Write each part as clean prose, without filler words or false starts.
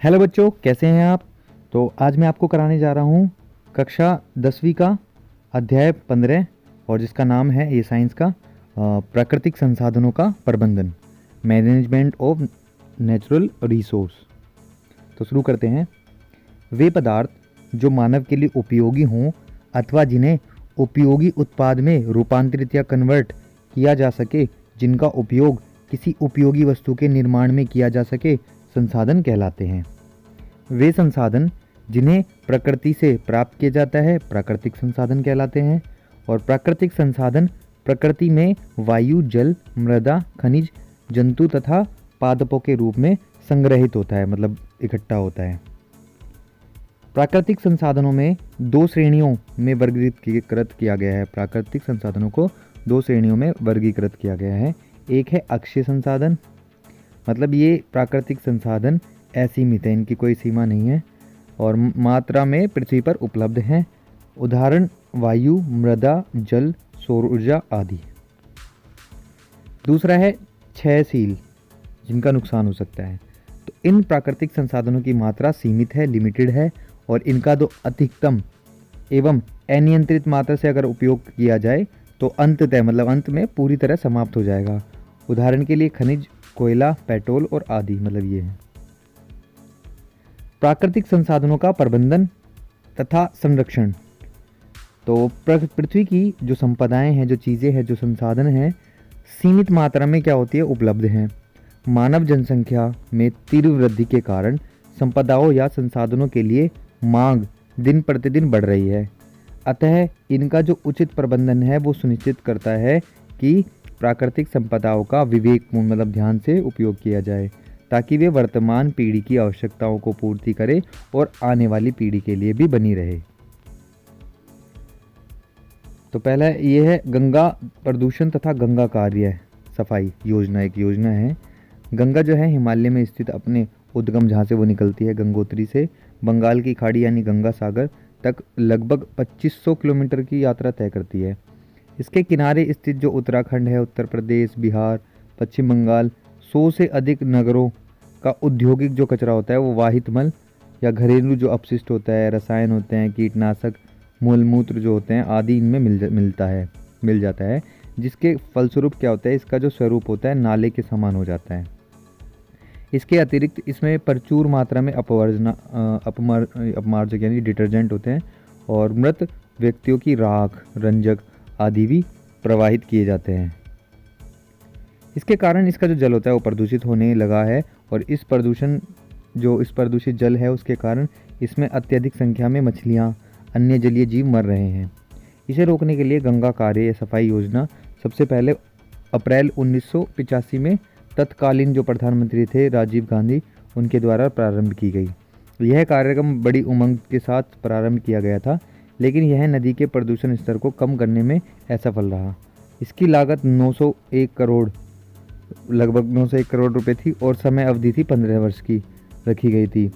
Hello बच्चों, कैसे हैं आप। तो आज मैं आपको कराने जा रहा हूँ कक्षा 10वीं का अध्याय 15 और जिसका नाम है ये साइंस का प्राकृतिक संसाधनों का प्रबंधन, मैनेजमेंट ऑफ नेचुरल रिसोर्स। तो शुरू करते हैं। वे पदार्थ जो मानव के लिए उपयोगी हों अथवा जिन्हें उपयोगी उत्पाद में रूपांतरित या कन्वर्ट किया जा सके, जिनका उपयोग किसी उपयोगी वस्तु के निर्माण में किया जा सके, संसाधन कहलाते हैं। वे संसाधन जिन्हें प्रकृति से प्राप्त किया जाता है प्राकृतिक संसाधन कहलाते हैं। और प्राकृतिक संसाधन प्रकृति में वायु, जल, मृदा, खनिज, जंतु तथा पादपों के रूप में संग्रहित होता है, मतलब इकट्ठा होता है। प्राकृतिक संसाधनों में दो श्रेणियों में वर्गीकृत किया गया है। प्राकृतिक संसाधनों को दो श्रेणियों में वर्गीकृत किया गया है। एक है अक्षय संसाधन, मतलब ये प्राकृतिक संसाधन असीमित है, इनकी कोई सीमा नहीं है और मात्रा में पृथ्वी पर उपलब्ध हैं। उदाहरण वायु, मृदा, जल, सौर ऊर्जा आदि। दूसरा है क्षयशील, जिनका नुकसान हो सकता है। तो इन प्राकृतिक संसाधनों की मात्रा सीमित है, लिमिटेड है, और इनका दो अधिकतम एवं अनियंत्रित मात्रा से अगर उपयोग किया जाए तो अंततः, मतलब अंत में पूरी तरह समाप्त हो जाएगा। उदाहरण के लिए खनिज, कोयला, पेट्रोल और आदि, मतलब ये है। प्राकृतिक संसाधनों का प्रबंधन तथा संरक्षण। तो पृथ्वी की जो संपदाएं हैं, जो चीज़ें हैं, जो संसाधन हैं, सीमित मात्रा में क्या होती है, उपलब्ध हैं। मानव जनसंख्या में तीव्र वृद्धि के कारण संपदाओं या संसाधनों के लिए मांग दिन प्रतिदिन बढ़ रही है। अतः इनका जो उचित प्रबंधन है वो सुनिश्चित करता है कि प्राकृतिक संपदाओं का विवेकपूर्ण, मतलब ध्यान से उपयोग किया जाए, ताकि वे वर्तमान पीढ़ी की आवश्यकताओं को पूर्ति करे और आने वाली पीढ़ी के लिए भी बनी रहे। तो पहला ये है गंगा प्रदूषण तथा गंगा कार्य सफाई योजना। एक योजना है। गंगा जो है हिमालय में स्थित अपने उद्गम, जहाँ से वो निकलती है गंगोत्री से, बंगाल की खाड़ी यानी गंगा सागर तक लगभग 2500 किलोमीटर की यात्रा तय करती है। इसके किनारे स्थित जो उत्तराखंड है, उत्तर प्रदेश, बिहार, पश्चिम बंगाल, 100 से अधिक नगरों का औद्योगिक जो कचरा होता है वो वाहित मल या घरेलू जो अपशिष्ट होता है, रसायन होते हैं, कीटनाशक, मूलमूत्र जो होते हैं आदि इनमें मिल जाता है, जिसके फलस्वरूप क्या होता है, इसका जो स्वरूप होता है नाले के समान हो जाता है। इसके अतिरिक्त इसमें प्रचुर मात्रा में अपमार्जक यानी डिटर्जेंट होते हैं और मृत व्यक्तियों की राख, रंजक आदि भी प्रवाहित किए जाते हैं। इसके कारण इसका जो जल होता है वो प्रदूषित होने लगा है और इस प्रदूषित जल है उसके कारण इसमें अत्यधिक संख्या में मछलियाँ, अन्य जलीय जीव मर रहे हैं। इसे रोकने के लिए गंगा कार्य सफाई योजना सबसे पहले अप्रैल 1985 में तत्कालीन जो प्रधानमंत्री थे राजीव गांधी, उनके द्वारा प्रारंभ की गई। यह कार्यक्रम बड़ी उमंग के साथ प्रारंभ किया गया था, लेकिन यह नदी के प्रदूषण स्तर को कम करने में असफल रहा। इसकी लागत लगभग 901 करोड़ रुपए थी और समय अवधि थी 15 वर्ष की रखी गई थी।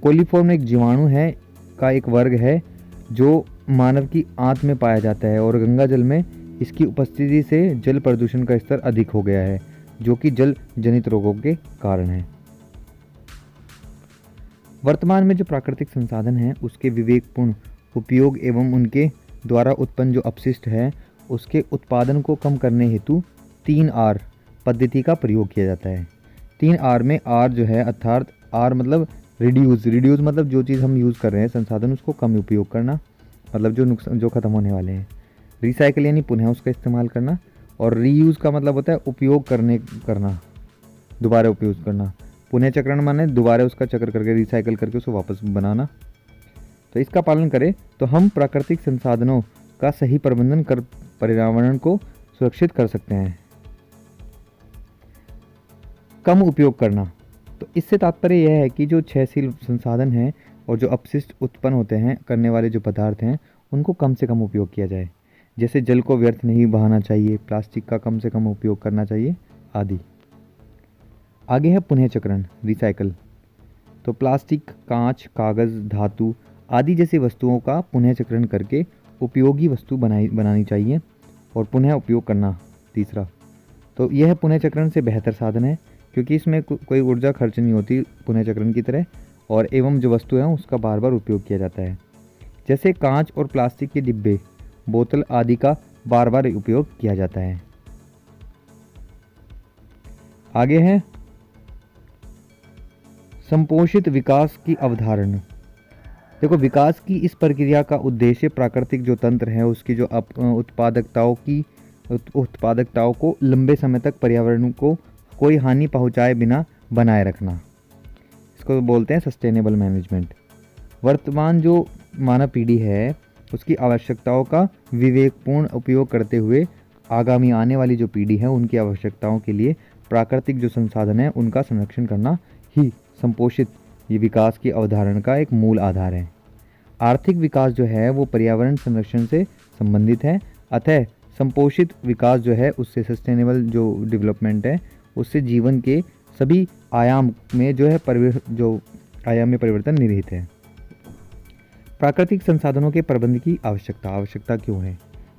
कोलिफॉर्म एक जीवाणु है का एक वर्ग है जो मानव की आंत में पाया जाता है और गंगा जल में इसकी उपस्थिति से जल प्रदूषण का स्तर अधिक हो गया है, जो कि जल जनित रोगों के कारण है। वर्तमान में जो प्राकृतिक संसाधन हैं उसके विवेकपूर्ण उपयोग एवं उनके द्वारा उत्पन्न जो अपशिष्ट है उसके उत्पादन को कम करने हेतु 3R पद्धति का प्रयोग किया जाता है। 3R में R जो है, अर्थात R मतलब रिड्यूस मतलब जो चीज़ हम यूज़ कर रहे हैं संसाधन उसको कम उपयोग करना, मतलब जो ख़त्म होने वाले हैं। रिसाइकल यानी पुनः उसका इस्तेमाल करना, और रीयूज़ का मतलब होता है उपयोग करना, दोबारा उपयोग करना। पुनः चक्रण माने दोबारा उसका चक्र करके, रिसाइकल करके उसको वापस बनाना। तो इसका पालन करें तो हम प्राकृतिक संसाधनों का सही प्रबंधन कर पर्यावरण को सुरक्षित कर सकते हैं। कम उपयोग करना, तो इससे तात्पर्य यह है कि जो क्षयशील संसाधन हैं और जो अपशिष्ट उत्पन्न होते हैं करने वाले जो पदार्थ हैं उनको कम से कम उपयोग किया जाए। जैसे जल को व्यर्थ नहीं बहाना चाहिए, प्लास्टिक का कम से कम उपयोग करना चाहिए आदि। आगे है पुनः चक्रण, रिसाइकल। तो प्लास्टिक, कांच, कागज़, धातु आदि जैसी वस्तुओं का पुनः चक्रण करके उपयोगी वस्तु बनानी चाहिए और पुनः उपयोग करना तीसरा। तो यह पुनः चक्रण से बेहतर साधन है क्योंकि इसमें कोई ऊर्जा खर्च नहीं होती पुनः चक्रण की तरह, और एवं जो वस्तु है उसका बार बार उपयोग किया जाता है, जैसे कांच और प्लास्टिक के डिब्बे, बोतल आदि का बार बार उपयोग किया जाता है। आगे है संपोषित विकास की अवधारणा। देखो, विकास की इस प्रक्रिया का उद्देश्य प्राकृतिक जो तंत्र है उसकी जो उत्पादकताओं को लंबे समय तक पर्यावरण को कोई हानि पहुंचाए बिना बनाए रखना, इसको बोलते हैं सस्टेनेबल मैनेजमेंट। वर्तमान जो मानव पीढ़ी है उसकी आवश्यकताओं का विवेकपूर्ण उपयोग करते हुए आगामी आने वाली जो पीढ़ी है उनकी आवश्यकताओं के लिए प्राकृतिक जो संसाधन है उनका संरक्षण करना ही संपोषित ये विकास की अवधारणा का एक मूल आधार है। आर्थिक विकास जो है वो पर्यावरण संरक्षण से संबंधित है, अतः संपोषित विकास जो है उससे सस्टेनेबल जो डेवलपमेंट है उससे जीवन के सभी आयाम में जो है आयाम में परिवर्तन निहित है। प्राकृतिक संसाधनों के प्रबंध की आवश्यकता क्यों है?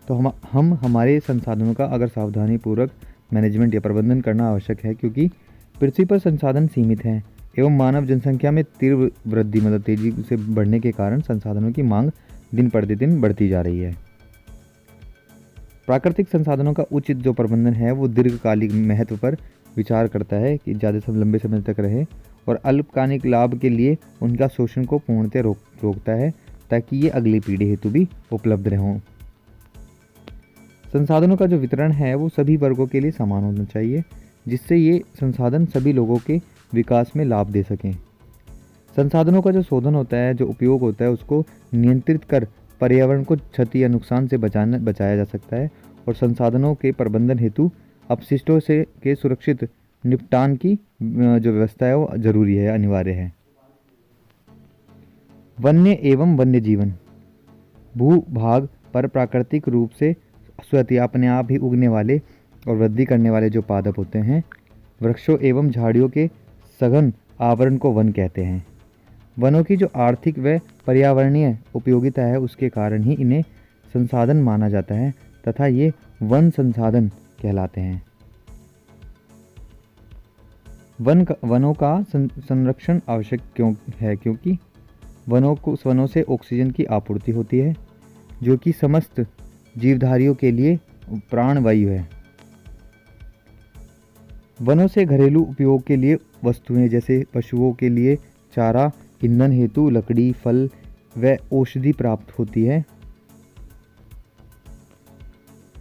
तो हम हमारे संसाधनों का अगर सावधानीपूर्वक मैनेजमेंट या प्रबंधन करना आवश्यक है, क्योंकि पृथ्वी पर संसाधन सीमित हैं एवं मानव जनसंख्या में तीव्र वृद्धि तेजी से बढ़ने के कारण संसाधनों की मांग दिन प्रतिदिन बढ़ती जा रही है। प्राकृतिक संसाधनों का उचित जो प्रबंधन है वो दीर्घकालिक महत्व पर विचार करता है कि ज़्यादा लंबे समय तक रहे, और अल्पकालिक लाभ के लिए उनका शोषण को पूर्णतः रोकता है ताकि ये अगली पीढ़ी हेतु भी उपलब्ध रहें। संसाधनों का जो वितरण है वो सभी वर्गों के लिए समान होना चाहिए, जिससे ये संसाधन सभी लोगों के विकास में लाभ दे सकें। संसाधनों का जो शोधन होता है, जो उपयोग होता है, उसको नियंत्रित कर पर्यावरण को क्षति या नुकसान से बचाया जा सकता है, और संसाधनों के प्रबंधन हेतु अपशिष्टों के सुरक्षित निपटान की जो व्यवस्था है वो जरूरी है, अनिवार्य है। वन्य एवं वन्य जीवन। भूभाग पर प्राकृतिक रूप से स्वतः अपने आप ही उगने वाले और वृद्धि करने वाले जो पादप होते हैं, वृक्षों एवं झाड़ियों के सघन आवरण को वन कहते हैं। वनों की जो आर्थिक व पर्यावरणीय उपयोगिता है उसके कारण ही इन्हें संसाधन माना जाता है तथा ये वन संसाधन कहलाते हैं। वनों का संरक्षण आवश्यक क्यों है? क्योंकि वनों से ऑक्सीजन की आपूर्ति होती है, जो कि समस्त जीवधारियों के लिए प्राणवायु है। वनों से घरेलू उपयोग के लिए वस्तुएं जैसे पशुओं के लिए चारा, ईंधन हेतु लकड़ी, फल व औषधि प्राप्त होती है।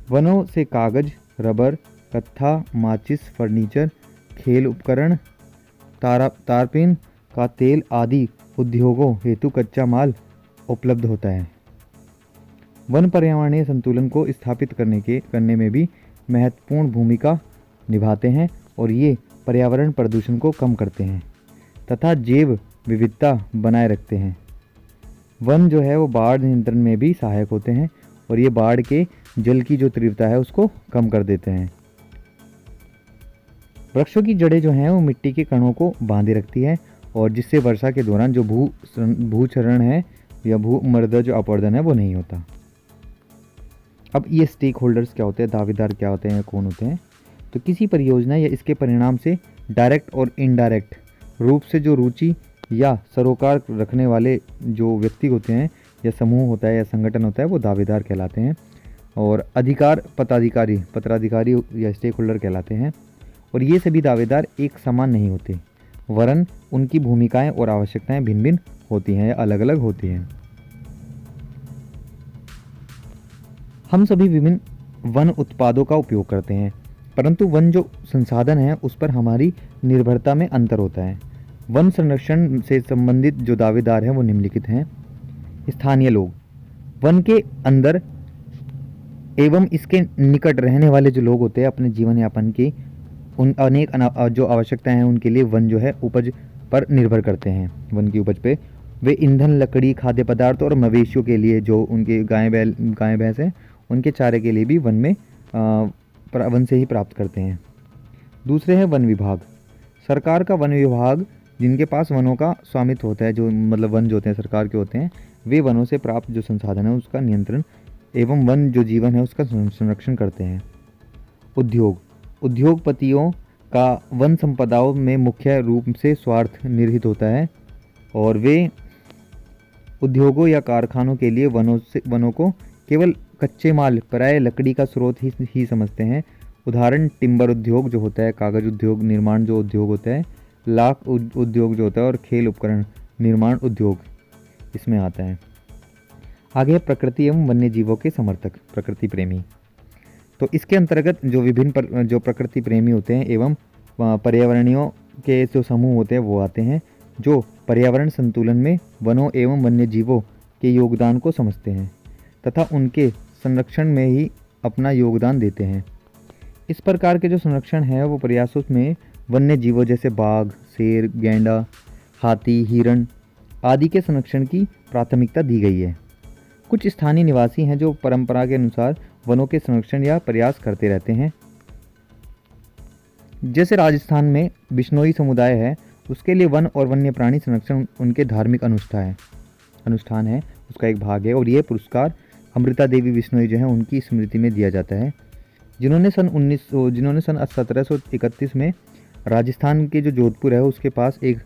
वनों से कागज, रबर, कत्था, माचिस, फर्नीचर, खेल उपकरण, तारपीन का तेल आदि उद्योगों हेतु कच्चा माल उपलब्ध होता है। वन पर्यावरणीय संतुलन को स्थापित करने में भी महत्वपूर्ण भूमिका निभाते हैं, और ये पर्यावरण प्रदूषण को कम करते हैं तथा जैव विविधता बनाए रखते हैं। वन जो है वो बाढ़ नियंत्रण में भी सहायक होते हैं, और ये बाढ़ के जल की जो तीव्रता है उसको कम कर देते हैं। वृक्षों की जड़ें जो हैं वो मिट्टी के कणों को बांधे रखती है, और जिससे वर्षा के दौरान जो भूक्षरण है या भूमर्दन जो अपवर्दन है वो नहीं होता। अब ये स्टेक होल्डर्स क्या होते हैं, दावेदार क्या होते हैं, कौन होते हैं? तो किसी परियोजना या इसके परिणाम से डायरेक्ट और इनडायरेक्ट रूप से जो रुचि या सरोकार रखने वाले जो व्यक्ति होते हैं या समूह होता है या संगठन होता है वो दावेदार कहलाते हैं, और पत्राधिकारी या स्टेक होल्डर कहलाते हैं। और ये सभी दावेदार एक समान नहीं होते, वरन उनकी भूमिकाएं और आवश्यकताएं भिन्न भिन्न होती हैं या अलग अलग होती हैं। हम सभी विभिन्न वन उत्पादों का उपयोग करते हैं, परंतु वन जो संसाधन है उस पर हमारी निर्भरता में अंतर होता है। वन संरक्षण से संबंधित जो दावेदार हैं वो निम्नलिखित हैं। स्थानीय लोग, वन के अंदर एवं इसके निकट रहने वाले जो लोग होते हैं, अपने जीवन यापन की उन अनेक जो आवश्यकताएं हैं उनके लिए वन जो है उपज पर निर्भर करते हैं। वन की उपज पे वे ईंधन, लकड़ी, खाद्य पदार्थ और मवेशियों के लिए जो उनके गाय भैंस हैं उनके चारे के लिए भी वन से ही प्राप्त करते हैं। दूसरे हैं वन विभाग। सरकार का वन विभाग जिनके पास वनों का स्वामित्व होता है, जो मतलब वन जो होते हैं सरकार के होते हैं, वे वनों से प्राप्त जो संसाधन है उसका नियंत्रण एवं वन जो जीवन है उसका संरक्षण करते हैं। उद्योगपतियों का वन संपदाओं में मुख्य रूप से स्वार्थ निहित होता है। और वे उद्योगों या कारखानों के लिए वनों को केवल कच्चे माल प्राय लकड़ी का स्रोत ही समझते हैं। उदाहरण टिम्बर उद्योग जो होता है, कागज उद्योग, निर्माण जो उद्योग होता है, लाख उद्योग जो होता है, और खेल उपकरण निर्माण उद्योग इसमें आता है। आगे है प्रकृति एवं वन्य जीवों के समर्थक, प्रकृति प्रेमी। तो इसके अंतर्गत जो विभिन्न जो प्रकृति प्रेमी होते हैं एवं पर्यावरणियों के जो समूह होते हैं वो आते हैं, जो पर्यावरण संतुलन में वनों एवं वन्य जीवों के योगदान को समझते हैं तथा उनके संरक्षण में ही अपना योगदान देते हैं। इस प्रकार के जो संरक्षण है वो प्रयासों में वन्य जीवों जैसे बाघ, शेर, गैंडा, हाथी, हिरण आदि के संरक्षण की प्राथमिकता दी गई है। कुछ स्थानीय निवासी हैं जो परंपरा के अनुसार वनों के संरक्षण या प्रयास करते रहते हैं। जैसे राजस्थान में बिश्नोई समुदाय है, उसके लिए वन और वन्य प्राणी संरक्षण उनके धार्मिक अनुष्ठान है, उसका एक भाग है। और ये पुरस्कार अमृता देवी बिश्नोई जो है उनकी स्मृति में दिया जाता है, जिन्होंने सन 1731 में राजस्थान के जो जोधपुर है उसके पास एक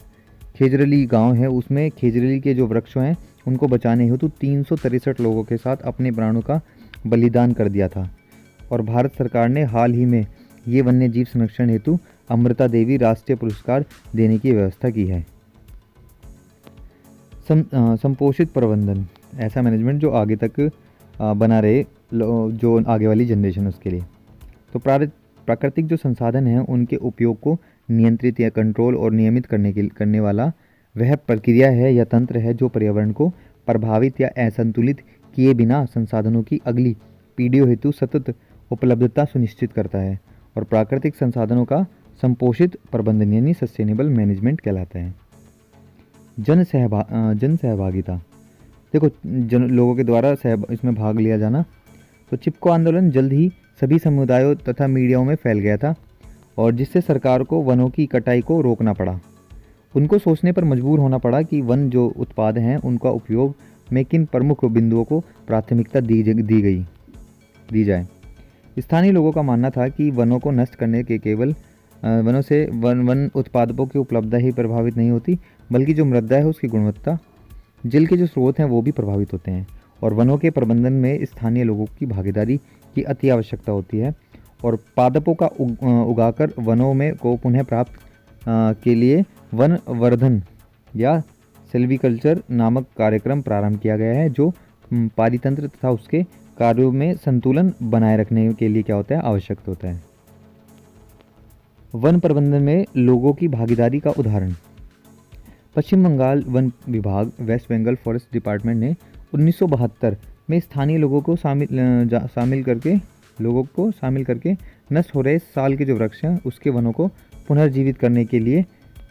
खेजरली गांव है, उसमें खेजरली के जो वृक्ष हैं उनको बचाने हेतु 363 लोगों के साथ अपने प्राणों का बलिदान कर दिया था। और भारत सरकार ने हाल ही में ये वन्य जीव संरक्षण हेतु अमृता देवी राष्ट्रीय पुरस्कार देने की व्यवस्था की है। संपोषित प्रबंधन, ऐसा मैनेजमेंट जो आगे तक बना रहे जो आगे वाली जनरेशन उसके लिए। तो प्राकृतिक जो संसाधन हैं उनके उपयोग को नियंत्रित या कंट्रोल और नियमित करने वाला वह प्रक्रिया है या तंत्र है जो पर्यावरण को प्रभावित या असंतुलित किए बिना संसाधनों की अगली पीढ़ियों हेतु सतत उपलब्धता सुनिश्चित करता है। और प्राकृतिक संसाधनों का संपोषित प्रबंधन यानी सस्टेनेबल मैनेजमेंट कहलाता है। जन सहभागिता, देखो लोगों के द्वारा इसमें भाग लिया जाना। तो चिपको आंदोलन जल्द ही सभी समुदायों तथा मीडियाओं में फैल गया था और जिससे सरकार को वनों की कटाई को रोकना पड़ा। उनको सोचने पर मजबूर होना पड़ा कि वन जो उत्पाद हैं उनका उपयोग में किन प्रमुख बिंदुओं को प्राथमिकता दी जाए। स्थानीय लोगों का मानना था कि वनों को नष्ट करने के केवल वनों से वन उत्पादों की उपलब्धता ही प्रभावित नहीं होती, बल्कि जो मृदा है उसकी गुणवत्ता, जल के जो स्रोत हैं वो भी प्रभावित होते हैं। और वनों के प्रबंधन में स्थानीय लोगों की भागीदारी की अति आवश्यकता होती है। और पादपों का उगाकर वनों में को पुनः प्राप्त के लिए वन वर्धन या सेल्विकल्चर नामक कार्यक्रम प्रारंभ किया गया है, जो पारितंत्र तथा उसके कार्यों में संतुलन बनाए रखने के लिए क्या होता है, आवश्यक होता है। वन प्रबंधन में लोगों की भागीदारी का उदाहरण, पश्चिम बंगाल वन विभाग वेस्ट बंगाल फॉरेस्ट डिपार्टमेंट ने 1972 में स्थानीय लोगों को शामिल करके नष्ट हो रहे साल के जो वृक्ष हैं उसके वनों को पुनर्जीवित करने के लिए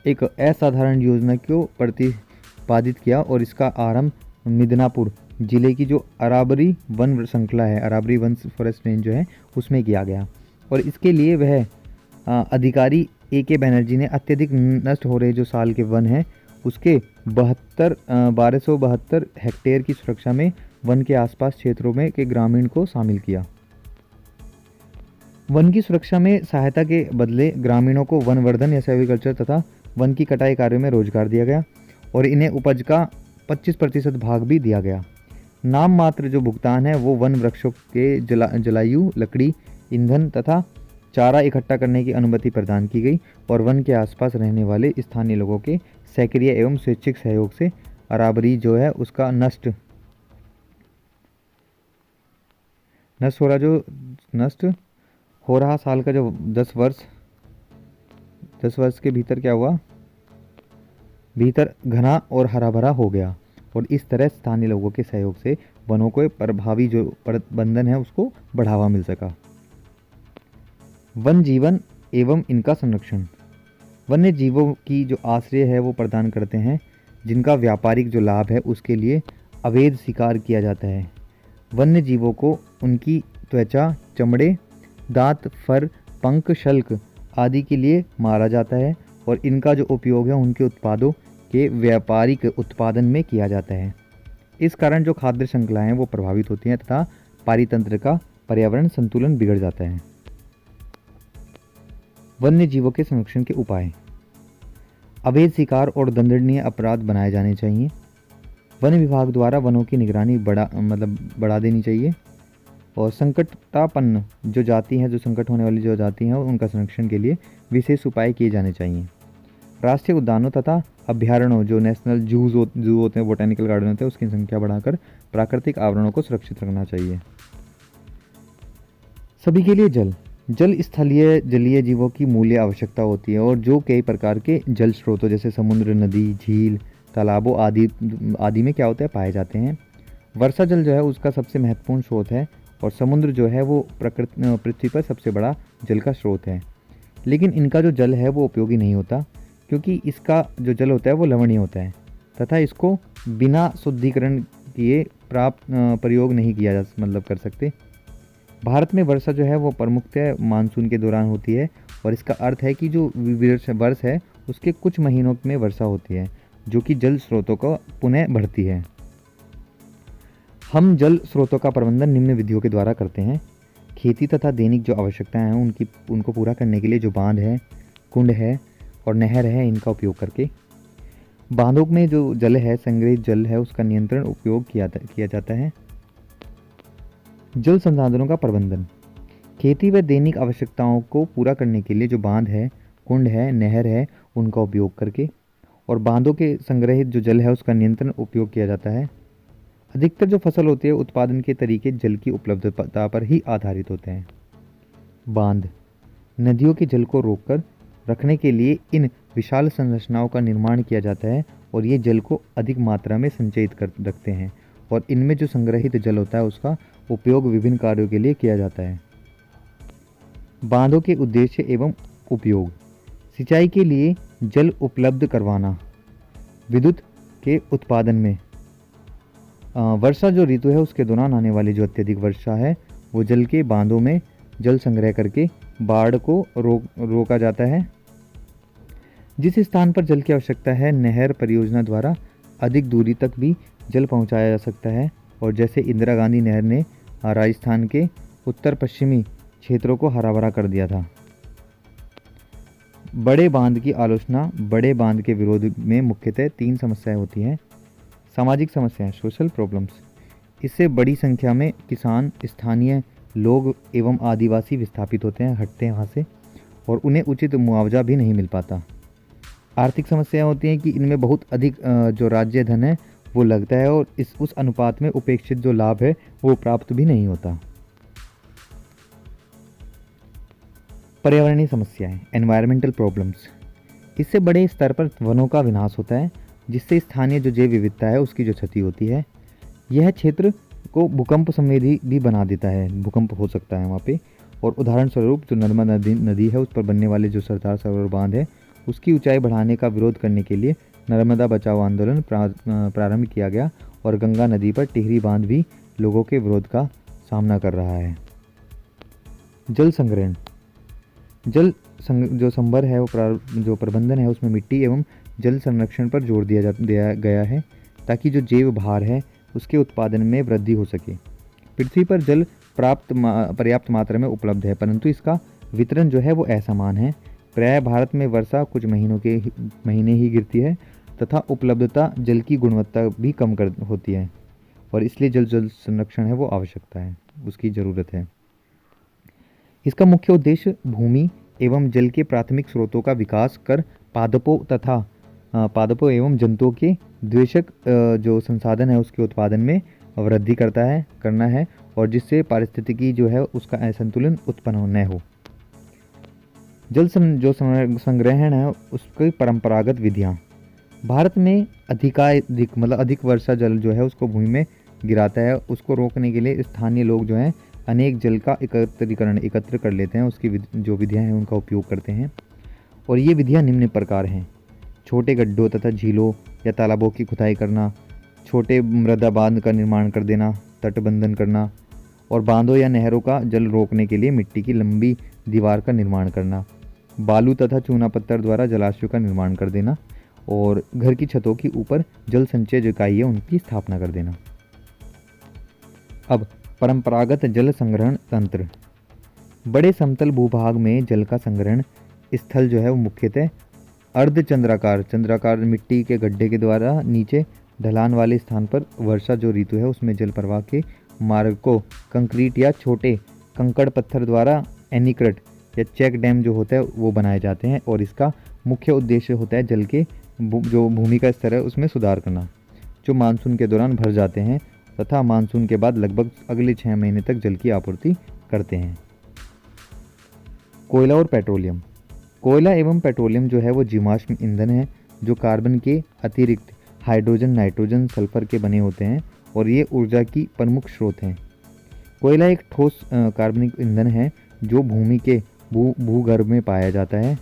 एक असाधारण योजना को प्रतिपादित किया। और इसका आरंभ मिदनापुर जिले की जो अराबरी वन श्रृंखला है, अराबरी वन फॉरेस्ट रेंज जो है उसमें किया गया। और इसके लिए वह अधिकारी AK बैनर्जी ने अत्यधिक नष्ट हो रहे जो साल के वन हैं उसके 1272 हेक्टेयर की सुरक्षा में वन के आसपास क्षेत्रों में के ग्रामीण को शामिल किया। वन की सुरक्षा में सहायता के बदले ग्रामीणों को वनवर्धन या सेल्विकल्चर तथा वन की कटाई कार्यों में रोजगार दिया गया और इन्हें उपज का 25% भाग भी दिया गया। नाम मात्र जो भुगतान है वो वन वृक्षों के जलायु, लकड़ी, ईंधन तथा चारा इकट्ठा करने की अनुमति प्रदान की गई। और वन के आसपास रहने वाले स्थानीय लोगों के सक्रिय एवं स्वैच्छिक सहयोग से अराबरी जो है उसका नष्ट हो रहा साल का जो 10 वर्ष के भीतर क्या हुआ, भीतर घना और हरा भरा हो गया। और इस तरह स्थानीय लोगों के सहयोग से वनों को प्रभावी जो प्रबंधन है उसको बढ़ावा मिल सका। वन जीवन एवं इनका संरक्षण, वन्य जीवों की जो आश्रय है वो प्रदान करते हैं जिनका व्यापारिक जो लाभ है उसके लिए अवैध शिकार किया जाता है। वन्य जीवों को उनकी त्वचा, चमड़े, दांत, फर, पंख, शल्क आदि के लिए मारा जाता है और इनका जो उपयोग है उनके उत्पादों के व्यापारिक उत्पादन में किया जाता है। इस कारण जो खाद्य श्रृंखलाएं वो प्रभावित होती हैं तथा पारितंत्र का पर्यावरण संतुलन बिगड़ जाता है। वन्य जीवों के संरक्षण के उपाय, अवैध शिकार और दंडनीय अपराध बनाए जाने चाहिए। वन विभाग द्वारा वनों की निगरानी बढ़ा देनी चाहिए। और संकटापन्न जो जाति हैं, जो संकट होने वाली जो जाति हैं, उनका संरक्षण के लिए विशेष उपाय किए जाने चाहिए। राष्ट्रीय उद्यानों तथा अभ्यारण्यों जो नेशनल जू होते हैं, बोटेनिकल गार्डन होते हैं, उसकी संख्या बढ़ाकर प्राकृतिक आवरणों को सुरक्षित रखना चाहिए। सभी के लिए जल स्थलीय जलीय जीवों की मूल्य आवश्यकता होती है और जो कई प्रकार के जल स्रोतों जैसे समुद्र, नदी, झील, तालाबों आदि में क्या होता है, पाए जाते हैं। वर्षा जल जो है उसका सबसे महत्वपूर्ण स्रोत है और समुद्र जो है वो पृथ्वी पर सबसे बड़ा जल का स्रोत है। लेकिन इनका जो जल है वो उपयोगी नहीं होता क्योंकि इसका जो जल होता है वो लवणीय होता है तथा इसको बिना शुद्धिकरण किए प्रयोग नहीं किया कर सकते। भारत में वर्षा जो है वो प्रमुखतः मानसून के दौरान होती है और इसका अर्थ है कि जो वर्ष है उसके कुछ महीनों में वर्षा होती है जो कि जल स्रोतों को पुनः भरती है। हम जल स्रोतों का प्रबंधन निम्न विधियों के द्वारा करते हैं। खेती तथा दैनिक जो आवश्यकताएं हैं उनको पूरा करने के लिए जो बांध है, कुंड है और नहर है, इनका उपयोग करके बांधों में जो जल है, संग्रहित जल है, उसका नियंत्रण उपयोग किया जाता है। जल संसाधनों का प्रबंधन खेती व दैनिक आवश्यकताओं को पूरा करने के लिए जो बांध है, कुंड है, नहर है, उनका उपयोग करके और बांधों के संग्रहित जो जल है उसका नियंत्रण उपयोग किया जाता है। अधिकतर जो फसल होती है उत्पादन के तरीके जल की उपलब्धता पर ही आधारित होते हैं। बांध नदियों के जल को रोककर रखने के लिए इन विशाल संरचनाओं का निर्माण किया जाता है और ये जल को अधिक मात्रा में संचयित कर रखते हैं और इनमें जो संग्रहित जल होता है उसका उपयोग विभिन्न कार्यों के लिए किया जाता है। बांधों के उद्देश्य एवं उपयोग सिंचाई के लिए जल उपलब्ध करवाना, विद्युत के उत्पादन में वर्षा जो ऋतु है उसके दौरान आने वाली जो अत्यधिक वर्षा है वो जल के बांधों में जल संग्रह करके बाढ़ को रोका जाता है। जिस स्थान पर जल की आवश्यकता है नहर परियोजना द्वारा अधिक दूरी तक भी जल पहुंचाया जा सकता है और जैसे इंदिरा गांधी नहर ने राजस्थान के उत्तर पश्चिमी क्षेत्रों को हरा भरा कर दिया था। बड़े बांध की आलोचना बड़े बांध के विरोध में मुख्यतः 3 समस्याएं होती हैं। सामाजिक समस्याएं, सोशल प्रॉब्लम्स, इससे बड़ी संख्या में किसान, स्थानीय लोग एवं आदिवासी विस्थापित होते हैं, हटते हैं वहाँ से और उन्हें उचित मुआवजा भी नहीं मिल पाता। आर्थिक समस्याएं होती हैं कि इनमें बहुत अधिक जो राज्य धन है वो लगता है और उस अनुपात में उपेक्षित जो लाभ है वो प्राप्त भी नहीं होता। पर्यावरणीय समस्याएं, एनवायरमेंटल प्रॉब्लम्स, इससे बड़े स्तर पर वनों का विनाश होता है जिससे स्थानीय जो जैव विविधता है उसकी जो क्षति होती है। यह क्षेत्र को भूकंप संवेदी भी बना देता है, भूकंप हो सकता है वहाँ पे। और उदाहरण स्वरूप जो नर्मदा नदी है उस पर बनने वाले जो सरदार सरोवर बांध है उसकी ऊंचाई बढ़ाने का विरोध करने के लिए नर्मदा बचाओ आंदोलन प्रारंभ किया गया और गंगा नदी पर टिहरी बांध भी लोगों के विरोध का सामना कर रहा है। जल संग्रहण, जो संभर है वो जो प्रबंधन है उसमें मिट्टी एवं जल संरक्षण पर जोर दिया गया है ताकि जो जैव भार है उसके उत्पादन में वृद्धि हो सके। पृथ्वी पर जल पर्याप्त मात्रा में उपलब्ध है परंतु इसका वितरण जो है वो असमान है। प्रायः भारत में वर्षा कुछ महीने ही गिरती है तथा उपलब्धता जल की गुणवत्ता भी कम होती है और इसलिए जल संरक्षण है वो आवश्यकता है, उसकी ज़रूरत है। इसका मुख्य उद्देश्य भूमि एवं जल के प्राथमिक स्रोतों का विकास कर पादपों एवं जंतुओं के द्वेषक जो संसाधन है उसके उत्पादन में वृद्धि करना है और जिससे पारिस्थितिकी जो है उसका असंतुलन उत्पन्न न हो। जल जो संग्रहण है उसकी परंपरागत विधियाँ, भारत में अधिक वर्षा जल जो है उसको भूमि में गिराता है, उसको रोकने के लिए स्थानीय लोग जो हैं अनेक जल का एकत्र कर लेते हैं, उसकी जो विधियाँ हैं उनका उपयोग करते हैं और ये विधियाँ निम्न प्रकार हैं। छोटे गड्ढों तथा झीलों या तालाबों की खुदाई करना, छोटे मृदा बांध का निर्माण कर देना, तटबंधन करना और बांधों या नहरों का जल रोकने के लिए मिट्टी की लंबी दीवार का निर्माण करना, बालू तथा चूना पत्थर द्वारा जलाशयों का निर्माण कर देना और घर की छतों के ऊपर जल संचय जो इकाई है उनकी स्थापना कर देना। अब परंपरागत जल संग्रहण तंत्र, बड़े समतल भूभाग में जल का संग्रहण स्थल जो है वो मुख्यतः अर्धचंद्राकार चंद्राकार मिट्टी के गड्ढे के द्वारा नीचे ढलान वाले स्थान पर वर्षा जो ऋतु है उसमें जल प्रवाह के मार्ग को कंक्रीट या छोटे कंकड़ पत्थर द्वारा एनीकट या चेक डैम जो होता है वो बनाए जाते हैं, और इसका मुख्य उद्देश्य होता है जल के जो भूमि का स्तर है उसमें सुधार करना, जो मानसून के दौरान भर जाते हैं तथा मानसून के बाद लगभग अगले 6 महीने तक जल की आपूर्ति करते हैं। कोयला और पेट्रोलियम। कोयला एवं पेट्रोलियम जो है वो जीवाश्म ईंधन है जो कार्बन के अतिरिक्त हाइड्रोजन, नाइट्रोजन, सल्फर के बने होते हैं और ये ऊर्जा की प्रमुख स्रोत हैं। कोयला एक ठोस कार्बनिक ईंधन है जो भूमि के भूगर्भ में पाया जाता है।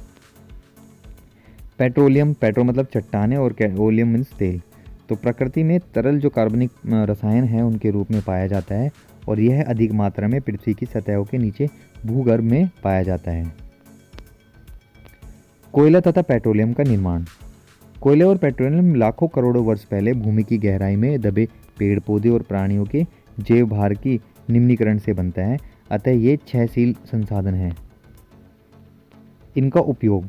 पेट्रोलियम, पेट्रो मतलब चट्टानें और ओलियम मीन्स तेल, तो प्रकृति में तरल जो कार्बनिक रसायन है उनके रूप में पाया जाता है और यह अधिक मात्रा में पृथ्वी की सतहों के नीचे भूगर्भ में पाया जाता है। कोयला तथा पेट्रोलियम का निर्माण। कोयला और पेट्रोलियम लाखों करोड़ों वर्ष पहले भूमि की गहराई में दबे पेड़ पौधे और प्राणियों के जैव भार की निम्नीकरण से बनता है, अतः ये क्षयशील संसाधन है। इनका उपयोग।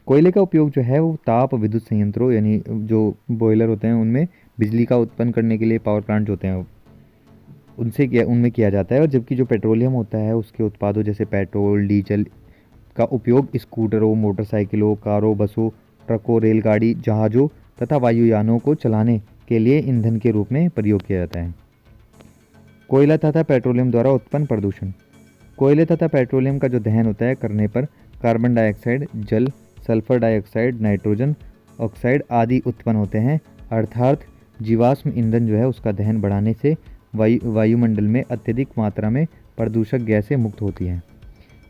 कोयले का उपयोग जो है वो ताप विद्युत संयंत्रों यानी जो बॉयलर होते हैं उनमें बिजली का उत्पन्न करने के लिए, पावर प्लांट जो होते हैं उनमें किया जाता है, और जबकि जो पेट्रोलियम होता है उसके उत्पादों जैसे पेट्रोल, डीजल का उपयोग स्कूटरों, मोटरसाइकिलों, कारों, बसों, ट्रकों, रेलगाड़ी, जहाज़ों तथा वायुयानों को चलाने के लिए ईंधन के रूप में प्रयोग किया जाता है। कोयला तथा पेट्रोलियम द्वारा उत्पन्न प्रदूषण। कोयले तथा पेट्रोलियम का जो दहन होता है करने पर कार्बन डाइऑक्साइड, जल, सल्फर डाइऑक्साइड, नाइट्रोजन ऑक्साइड आदि उत्पन्न होते हैं, अर्थात जीवाश्म ईंधन जो है उसका दहन बढ़ाने से वायुमंडल में अत्यधिक मात्रा में प्रदूषक गैसें मुक्त होती हैं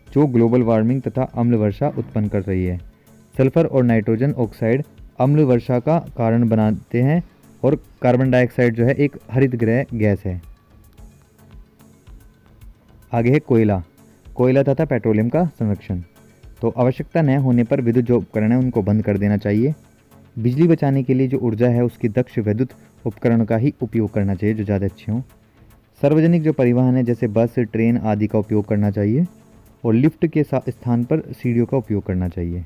जो ग्लोबल वार्मिंग तथा अम्ल वर्षा उत्पन्न कर रही है। सल्फर और नाइट्रोजन ऑक्साइड अम्ल वर्षा का कारण बनाते हैं और कार्बन डाइऑक्साइड जो है एक हरित गृह गैस है। आगे है कोयला। कोयला तथा पेट्रोलियम का संरक्षण। तो आवश्यकता न होने पर विद्युत जो उपकरण है उनको बंद कर देना चाहिए। बिजली बचाने के लिए जो ऊर्जा है उसकी दक्ष विद्युत उपकरण का ही उपयोग करना चाहिए जो ज़्यादा अच्छे हों। सार्वजनिक जो परिवहन है जैसे बस, ट्रेन आदि का उपयोग करना चाहिए और लिफ्ट के स्थान पर सीढ़ियों का उपयोग करना चाहिए।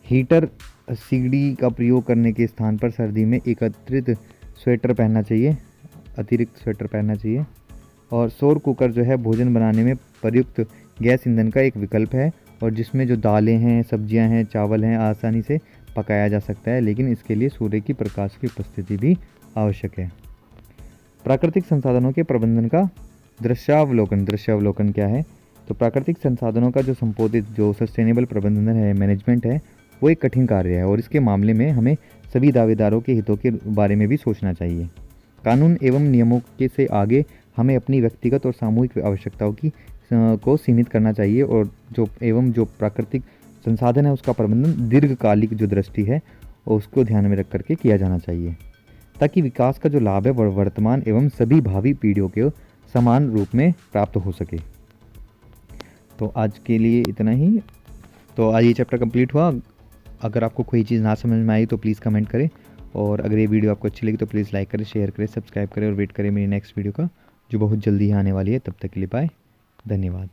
हीटर, सीढ़ी का प्रयोग करने के स्थान पर सर्दी में अतिरिक्त स्वेटर पहनना चाहिए। और सौर कुकर जो है भोजन बनाने में प्रयुक्त गैस ईंधन का एक विकल्प है और जिसमें जो दालें हैं, सब्जियां हैं, चावल हैं आसानी से पकाया जा सकता है, लेकिन इसके लिए सूर्य की प्रकाश की उपस्थिति भी आवश्यक है। प्राकृतिक संसाधनों के प्रबंधन का दृश्यावलोकन क्या है? तो प्राकृतिक संसाधनों का जो संपोधित जो सस्टेनेबल प्रबंधन है, मैनेजमेंट है, वो एक कठिन कार्य है और इसके मामले में हमें सभी दावेदारों के हितों के बारे में भी सोचना चाहिए। कानून एवं नियमों के से आगे हमें अपनी व्यक्तिगत और सामूहिक आवश्यकताओं को सीमित करना चाहिए और जो प्राकृतिक संसाधन है उसका प्रबंधन दीर्घकालिक जो दृष्टि है उसको ध्यान में रख करके किया जाना चाहिए ताकि विकास का जो लाभ है वर्तमान एवं सभी भावी पीढ़ियों के समान रूप में प्राप्त हो सके। तो आज के लिए इतना ही। तो आज ये चैप्टर कंप्लीट हुआ। अगर आपको कोई चीज़ ना समझ में आई तो प्लीज़ कमेंट करें और अगर ये वीडियो आपको अच्छी लगी तो प्लीज़ लाइक करें, शेयर करें, सब्सक्राइब करें और वेट करें मेरी नेक्स्ट वीडियो का जो बहुत जल्दी ही आने वाली है। तब तक के लिए बाय, धन्यवाद।